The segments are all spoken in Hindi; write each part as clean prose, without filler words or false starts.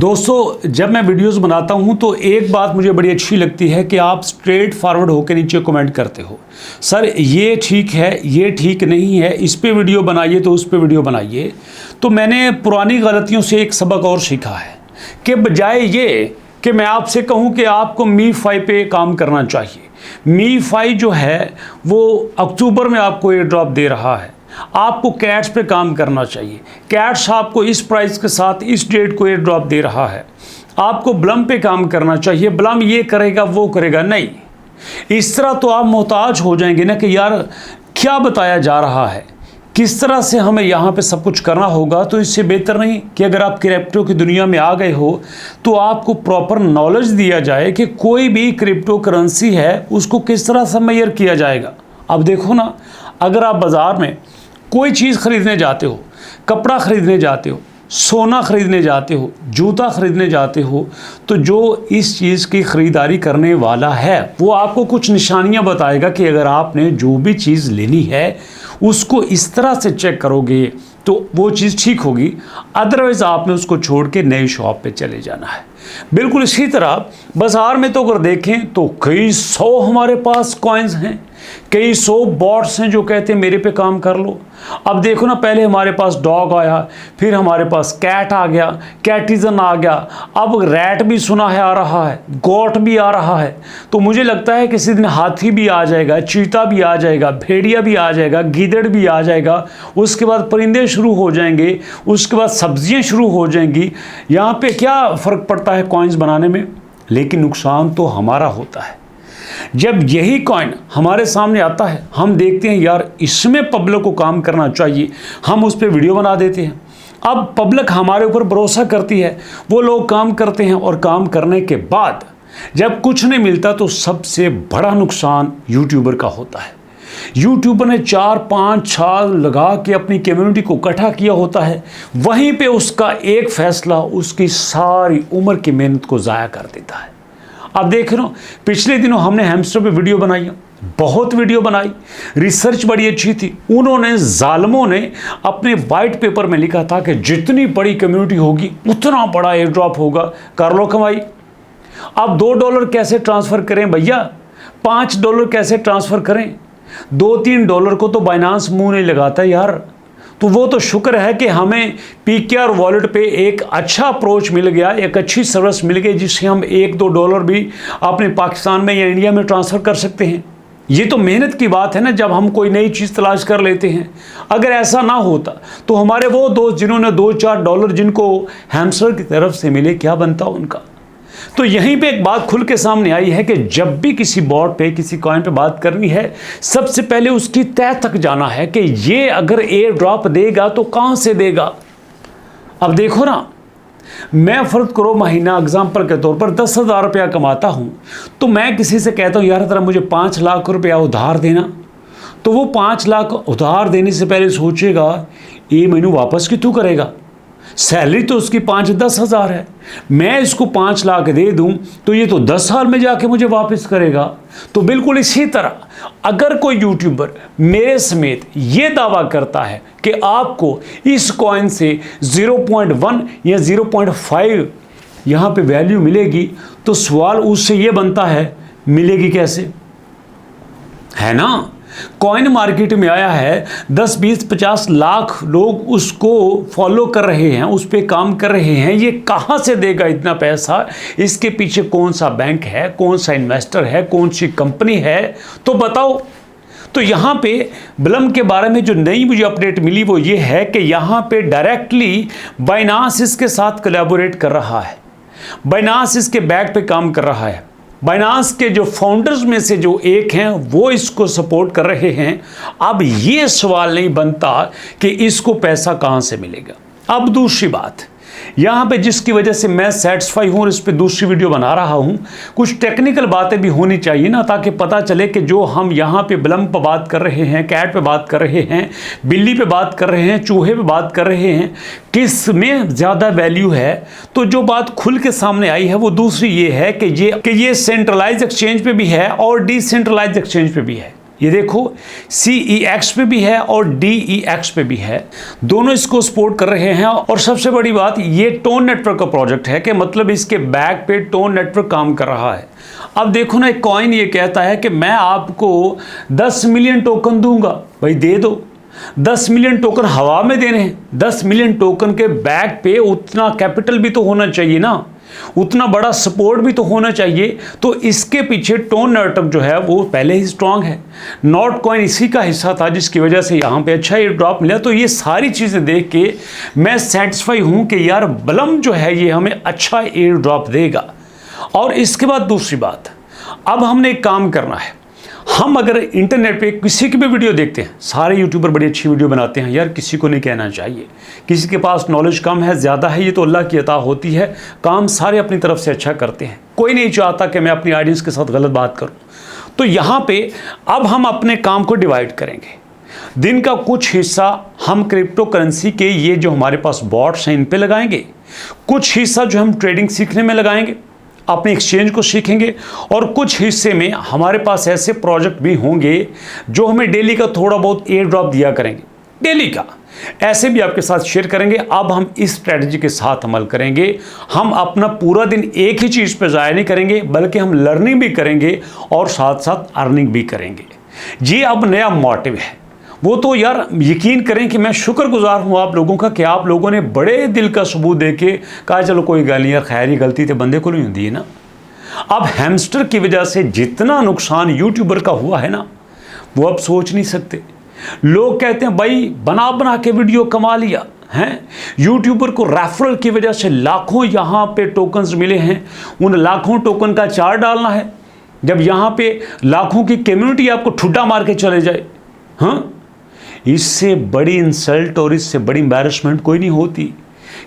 दोस्तों, जब मैं वीडियोस बनाता हूं तो एक बात मुझे बड़ी अच्छी लगती है कि आप स्ट्रेट फॉरवर्ड होकर नीचे कमेंट करते हो। सर ये ठीक है, ये ठीक नहीं है, इस पे वीडियो बनाइए तो उस पे वीडियो बनाइए। तो मैंने पुरानी गलतियों से एक सबक और सीखा है कि बजाय ये कि मैं आपसे कहूं कि आपको मी-फाई पे काम करना चाहिए। मी-फाई जो है वो अक्टूबर में आपको एयर ड्रॉप दे रहा है, आपको कैट्स पे काम करना चाहिए। कैट्स आपको इस प्राइस के साथ इस डेट को एयर ड्रॉप दे रहा है, आपको ब्लम पे काम करना चाहिए। ब्लम ये करेगा वो करेगा नहीं, इस तरह तो आप मोहताज हो जाएंगे ना कि यार क्या बताया जा रहा है, किस तरह से हमें यहाँ पे सब कुछ करना होगा। तो इससे बेहतर नहीं कि अगर आप क्रिप्टो की दुनिया में आ गए हो तो आपको प्रॉपर नॉलेज दिया जाए कि कोई भी क्रिप्टो करेंसी है उसको किस तरह से मेजर किया जाएगा। अब देखो ना, अगर आप बाज़ार में कोई चीज़ ख़रीदने जाते हो, कपड़ा ख़रीदने जाते हो, सोना ख़रीदने जाते हो, जूता ख़रीदने जाते हो, तो जो इस चीज़ की ख़रीदारी करने वाला है वो आपको कुछ निशानियां बताएगा कि अगर आपने जो भी चीज़ लेनी है उसको इस तरह से चेक करोगे तो वो चीज़ ठीक होगी, अदरवाइज़ आपने उसको छोड़ के नई शॉप पे चले जाना है। बिल्कुल इसी तरह बाज़ार में तो अगर देखें तो कई सौ हमारे पास कॉइन्स हैं, कई सौ बॉट्स हैं जो कहते हैं मेरे पे काम कर लो। अब देखो ना, पहले हमारे पास डॉग आया, फिर हमारे पास कैट आ गया, कैटिज़न आ गया, अब रैट भी सुना है आ रहा है, गोट भी आ रहा है। तो मुझे लगता है किसी दिन हाथी भी आ जाएगा, चीता भी आ जाएगा, भेड़िया भी आ जाएगा, गीदड़ भी आ जाएगा, उसके बाद परिंदे शुरू हो जाएंगे, उसके बाद सब्जियां शुरू हो जाएंगी। यहाँ पे क्या फ़र्क पड़ता है कॉइन्स बनाने में, लेकिन नुकसान तो हमारा होता है। जब यही कॉइन हमारे सामने आता है, हम देखते हैं यार इसमें पब्लिक को काम करना चाहिए, हम उस पर वीडियो बना देते हैं। अब पब्लिक हमारे ऊपर भरोसा करती है, वो लोग काम करते हैं और काम करने के बाद जब कुछ नहीं मिलता तो सबसे बड़ा नुकसान यूट्यूबर का होता है। यूट्यूबर ने 4-5 साल लगा के अपनी कम्युनिटी को इकट्ठा किया होता है, वहीं पे उसका एक फैसला उसकी सारी उम्र की मेहनत को ज़ाया कर देता है। अब देख रहे हो, पिछले दिनों हमने हैमस्टर पे वीडियो बनाई, बहुत वीडियो बनाई, रिसर्च बड़ी अच्छी थी। उन्होंने जालिमों ने अपने वाइट पेपर में लिखा था कि जितनी बड़ी कम्युनिटी होगी उतना बड़ा एयर ड्रॉप होगा, कर लो कमाई। अब $2 कैसे ट्रांसफ़र करें भैया, $5 कैसे ट्रांसफ़र करें, $2-3 को तो बाइनांस मुंह नहीं लगाता यार। तो वो तो शुक्र है कि हमें PKR वॉलेट पे एक अच्छा अप्रोच मिल गया, एक अच्छी सर्विस मिल गई जिससे हम $1-2 भी अपने पाकिस्तान में या इंडिया में ट्रांसफ़र कर सकते हैं। ये तो मेहनत की बात है ना, जब हम कोई नई चीज़ तलाश कर लेते हैं। अगर ऐसा ना होता तो हमारे वो दोस्त जिन्होंने $2-4 जिनको हैमस्टर की तरफ से मिले, क्या बनता उनका। तो यहीं पे एक बात खुल के सामने आई है कि जब भी किसी बॉट पे, किसी कॉइन पे बात करनी है, सबसे पहले उसकी तह तक जाना है कि ये अगर एयर ड्रॉप देगा तो कहां से देगा। अब देखो ना, मैं फर्ज करो महीना एग्जाम्पल के तौर पर 10,000 रुपया कमाता हूं, तो मैं किसी से कहता हूं यार तेरा मुझे 5 लाख रुपया उधार देना, तो वो 5 लाख उधार देने से पहले सोचेगा ये मैनू वापस कितों करेगा। सैलरी तो उसकी 5-10 हज़ार है, मैं इसको 5 लाख दे दूं तो ये तो 10 साल में जाके मुझे वापस करेगा। तो बिल्कुल इसी तरह अगर कोई यूट्यूबर मेरे समेत ये दावा करता है कि आपको इस कॉइन से 0.1 या 0.5 यहाँ पे वैल्यू मिलेगी, तो सवाल उससे ये बनता है मिलेगी कैसे, है ना। कॉइन मार्केट में आया है, 10-20-50 लाख लोग उसको फॉलो कर रहे हैं, उस पर काम कर रहे हैं। ये कहाँ से देगा इतना पैसा, इसके पीछे कौन सा बैंक है, कौन सा इन्वेस्टर है, कौन सी कंपनी है, तो बताओ। तो यहाँ पे ब्लम के बारे में जो नई मुझे अपडेट मिली वो ये है कि यहाँ पे डायरेक्टली बाइनांस इसके साथ कोलैबोरेट कर रहा है, बाइनांस इसके बैक पे काम कर रहा है। बाइनांस के जो फाउंडर्स में से जो एक हैं वो इसको सपोर्ट कर रहे हैं। अब ये सवाल नहीं बनता कि इसको पैसा कहाँ से मिलेगा। अब दूसरी बात यहाँ पे जिसकी वजह से मैं सेटिस्फाई हूँ और इस पे दूसरी वीडियो बना रहा हूँ, कुछ टेक्निकल बातें भी होनी चाहिए ना, ताकि पता चले कि जो हम यहाँ पे ब्लम पे बात कर रहे हैं, कैट पे बात कर रहे हैं, बिल्ली पे बात कर रहे हैं, चूहे पे बात कर रहे हैं, किस में ज़्यादा वैल्यू है। तो जो बात खुल के सामने आई है वो दूसरी ये है कि ये सेंट्रलाइज एक्सचेंज पे भी है और डिसेंट्रलाइज एक्सचेंज पे भी है। ये देखो CEX पे भी है और DEX पे भी है, दोनों इसको सपोर्ट कर रहे हैं। और सबसे बड़ी बात, ये टोन नेटवर्क का प्रोजेक्ट है कि मतलब इसके बैक पे टोन नेटवर्क काम कर रहा है। अब देखो ना, एक कॉइन ये कहता है कि मैं आपको 10 मिलियन टोकन दूंगा, भाई दे दो। 10 मिलियन टोकन हवा में देने हैं, 10 मिलियन टोकन के बैक पे उतना कैपिटल भी तो होना चाहिए ना, उतना बड़ा सपोर्ट भी तो होना चाहिए। तो इसके पीछे टोन नेटवर्क जो है वो पहले ही स्ट्रांग है। नॉट कॉइन इसी का हिस्सा था जिसकी वजह से यहाँ पे अच्छा एयर ड्रॉप मिला। तो ये सारी चीज़ें देख के मैं सेटिस्फाई हूँ कि यार बलम जो है ये हमें अच्छा एयर ड्रॉप देगा। और इसके बाद दूसरी बात, अब हमने एक काम करना है। हम अगर इंटरनेट पे किसी की भी वीडियो देखते हैं, सारे यूट्यूबर बड़ी अच्छी वीडियो बनाते हैं यार, किसी को नहीं कहना चाहिए, किसी के पास नॉलेज कम है ज़्यादा है, ये तो अल्लाह की अता होती है। काम सारे अपनी तरफ से अच्छा करते हैं, कोई नहीं चाहता कि मैं अपनी ऑडियंस के साथ गलत बात करूं। तो यहाँ पे अब हम अपने काम को डिवाइड करेंगे। दिन का कुछ हिस्सा हम क्रिप्टो करेंसी के ये जो हमारे पास बॉट्स हैं इन पे लगाएंगे, कुछ हिस्सा जो हम ट्रेडिंग सीखने में लगाएंगे, अपने एक्सचेंज को सीखेंगे, और कुछ हिस्से में हमारे पास ऐसे प्रोजेक्ट भी होंगे जो हमें डेली का थोड़ा बहुत एयर ड्रॉप दिया करेंगे, डेली का, ऐसे भी आपके साथ शेयर करेंगे। अब हम इस स्ट्रेटजी के साथ अमल करेंगे। हम अपना पूरा दिन एक ही चीज़ पे ज़ाया नहीं करेंगे, बल्कि हम लर्निंग भी करेंगे और साथ साथ अर्निंग भी करेंगे। ये अब नया मोटिव है। वो तो यार यकीन करें कि मैं शुक्रगुजार हूँ आप लोगों का कि आप लोगों ने बड़े दिल का सबूत दे के कहा चलो कोई गल नहीं यार, खैर ही गलती तो बंदे को नहीं होती है ना। अब हैमस्टर की वजह से जितना नुकसान यूट्यूबर का हुआ है ना, वो अब सोच नहीं सकते। लोग कहते हैं भाई बना बना के वीडियो कमा लिया हैं, यूट्यूबर को रेफरल की वजह से लाखों यहाँ पे टोकन्स मिले हैं, उन लाखों टोकन का चार्ज डालना है। जब यहाँ पे लाखों की कम्युनिटी आपको ठुड्डा मार के चले जाए, हाँ, इससे बड़ी इंसल्ट और इससे बड़ी एम्बैरेसमेंट कोई नहीं होती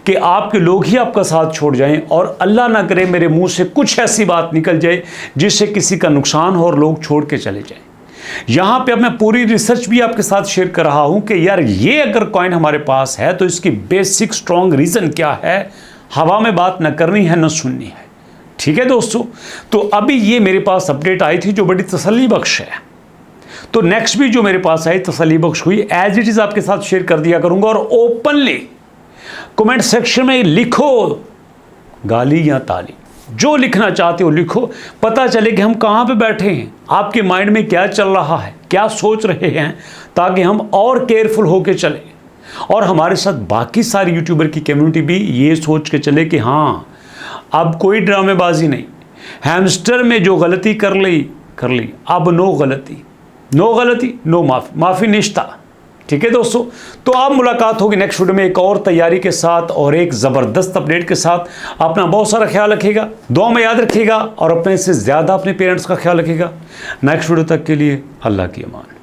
कि आपके लोग ही आपका साथ छोड़ जाएं और अल्लाह ना करे मेरे मुंह से कुछ ऐसी बात निकल जाए जिससे किसी का नुकसान हो और लोग छोड़ के चले जाएं। यहाँ पे अब मैं पूरी रिसर्च भी आपके साथ शेयर कर रहा हूँ कि यार ये अगर कॉइन हमारे पास है तो इसकी बेसिक स्ट्रॉन्ग रीज़न क्या है। हवा में बात न करनी है न सुननी है, ठीक है दोस्तों। तो अभी ये मेरे पास अपडेट आई थी जो बड़ी तसल्ली बख्श है। तो नेक्स्ट भी जो मेरे पास आई तसल्ली बख्श हुई, एज इट इज़ आपके साथ शेयर कर दिया करूंगा। और ओपनली कमेंट सेक्शन में लिखो, गाली या ताली, जो लिखना चाहते हो लिखो, पता चले कि हम कहाँ पे बैठे हैं, आपके माइंड में क्या चल रहा है, क्या सोच रहे हैं, ताकि हम और केयरफुल होके चलें और हमारे साथ बाकी सारी यूट्यूबर की कम्युनिटी भी ये सोच के चले कि हाँ अब कोई ड्रामेबाजी नहीं, हैमस्टर में जो गलती कर ली, अब नो गलती नो माफ़ी, माफ़ी निश्ता, ठीक है दोस्तों। तो अब मुलाकात होगी नेक्स्ट वीडियो में एक और तैयारी के साथ और एक ज़बरदस्त अपडेट के साथ। अपना बहुत सारा ख्याल रखिएगा, दुआ में याद रखिएगा और अपने से ज़्यादा अपने पेरेंट्स का ख्याल रखिएगा। नेक्स्ट वीडियो तक के लिए अल्लाह की अमान।